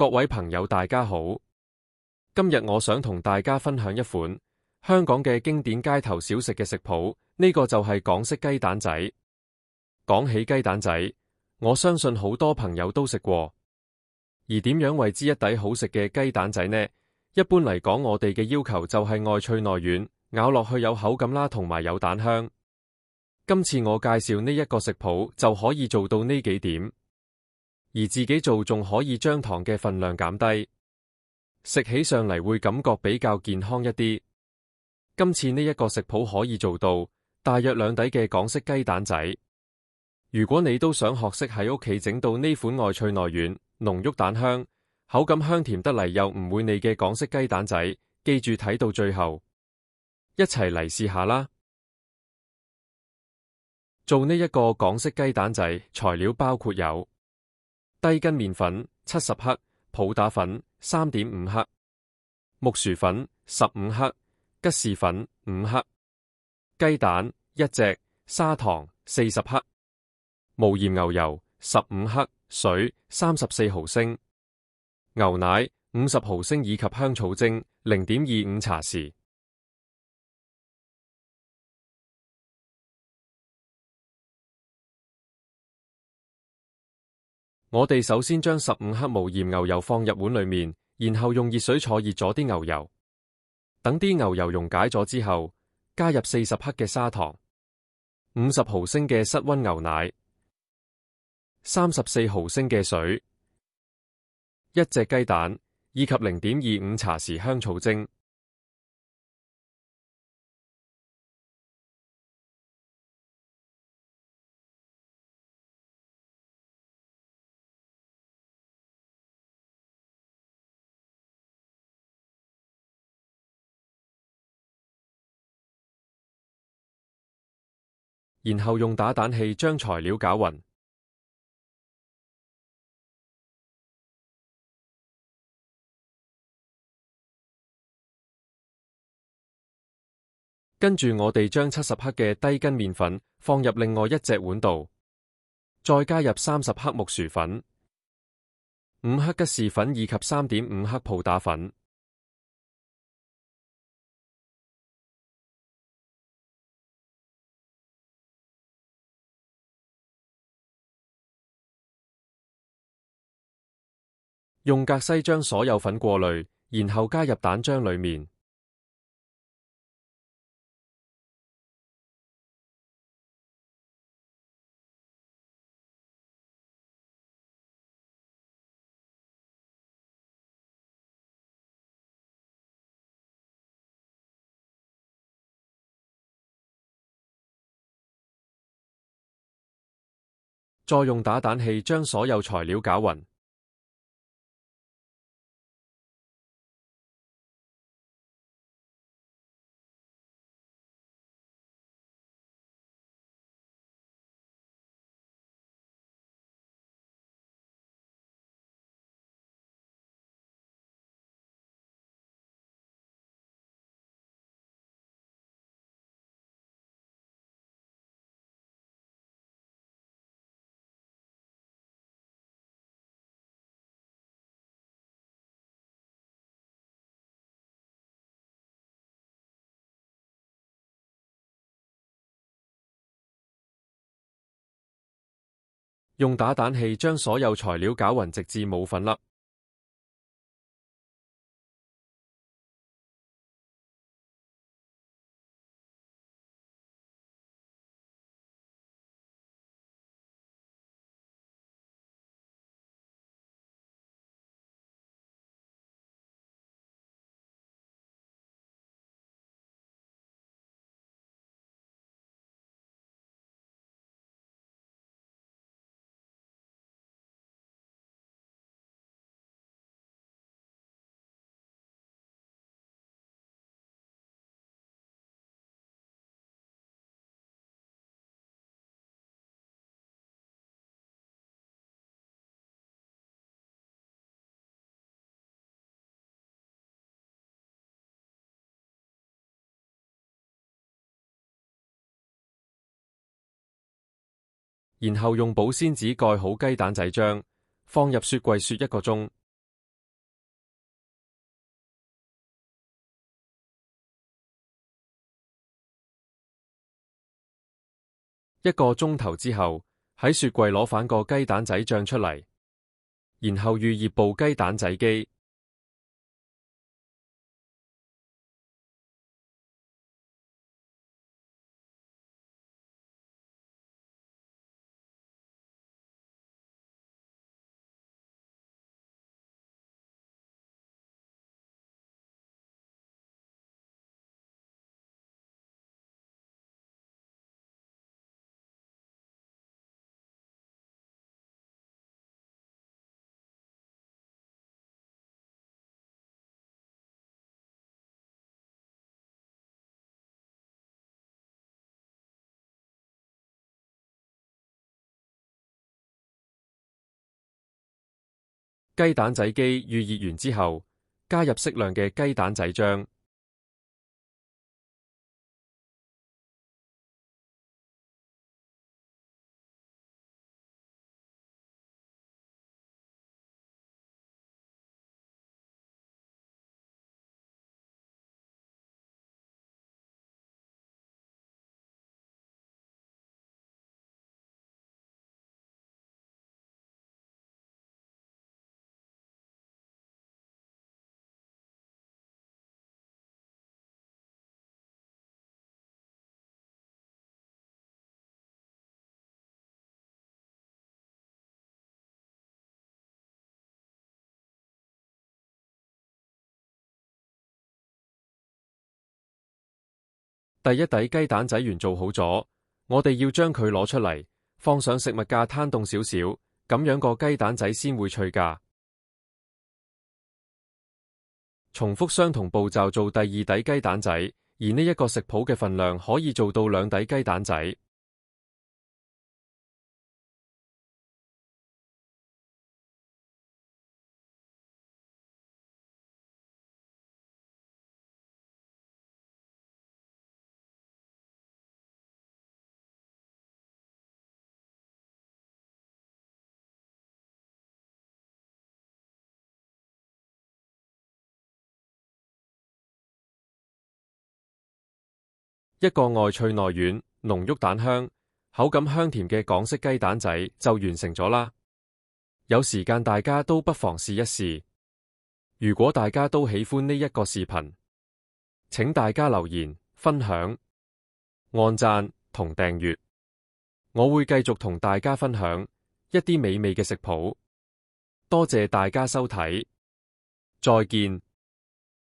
各位朋友大家好，今日我想同大家分享一款香港嘅經典街頭小食嘅食譜，呢個就係港式雞蛋仔。講起雞蛋仔，我相信好多朋友都食過，而點樣為之一底好食嘅雞蛋仔呢？一般嚟講，我哋嘅要求就係外脆內軟，咬落去有口感啦，同埋有蛋香。今次我介紹呢一個食譜就可以做到呢幾點。而自己做仲可以將糖嘅份量減低，食起上嚟會感覺比較健康一啲。今次呢一個食譜可以做到大約2底嘅港式雞蛋仔。如果你都想學識喺屋企整到呢款外脆內軟、濃郁蛋香、口感香甜得嚟又唔會膩嘅港式雞蛋仔，記住睇到最後，一齊嚟試下啦！做呢一個港式雞蛋仔，材料包括有低筋麵粉70克、普打粉3.5克、木薯粉15克、吉士粉5克、雞蛋1隻、砂糖40克、無鹽牛油15克、水34毫升、牛奶50毫升以及香草精0.25茶匙。我哋首先將15克無鹽牛油放入碗裏面，然後用熱水坐熱咗啲牛油，等啲牛油溶解咗之後，加入40克嘅砂糖、50毫升嘅室溫牛奶、34毫升嘅水、1隻雞蛋以及0.25茶匙香草精。然後用打蛋器將材料攪勻，跟住我哋將70克嘅低筋麵粉放入另外一隻碗度，再加入30克木薯粉、5克吉士粉以及3.5克普打粉。用格篩將所有粉過濾，然後加入蛋漿裏面。再用打蛋器將所有材料攪勻。用打蛋器將所有材料攪勻，直至冇粉粒。然後用保鮮紙蓋好雞蛋仔漿，放入雪櫃雪1個鐘。1個鐘頭之後，喺雪櫃攞返個雞蛋仔醬出嚟，然後預熱部雞蛋仔機。雞蛋仔機預熱完之後，加入適量嘅雞蛋仔漿。第一底雞蛋仔圓做好咗，我哋要將佢攞出嚟，放上食物架攤凍少少，咁樣個雞蛋仔先會脆㗎。重複相同步驟做第二底雞蛋仔，而呢一個食譜嘅份量可以做到2底雞蛋仔。一個外脆內軟、濃郁蛋香、口感香甜嘅港式雞蛋仔就完成咗啦。有時間大家都不妨試一試。如果大家都喜歡呢一個視頻，請大家留言、分享、按讚同訂閱。我會繼續同大家分享一啲美味嘅食譜。多謝大家收睇，再見。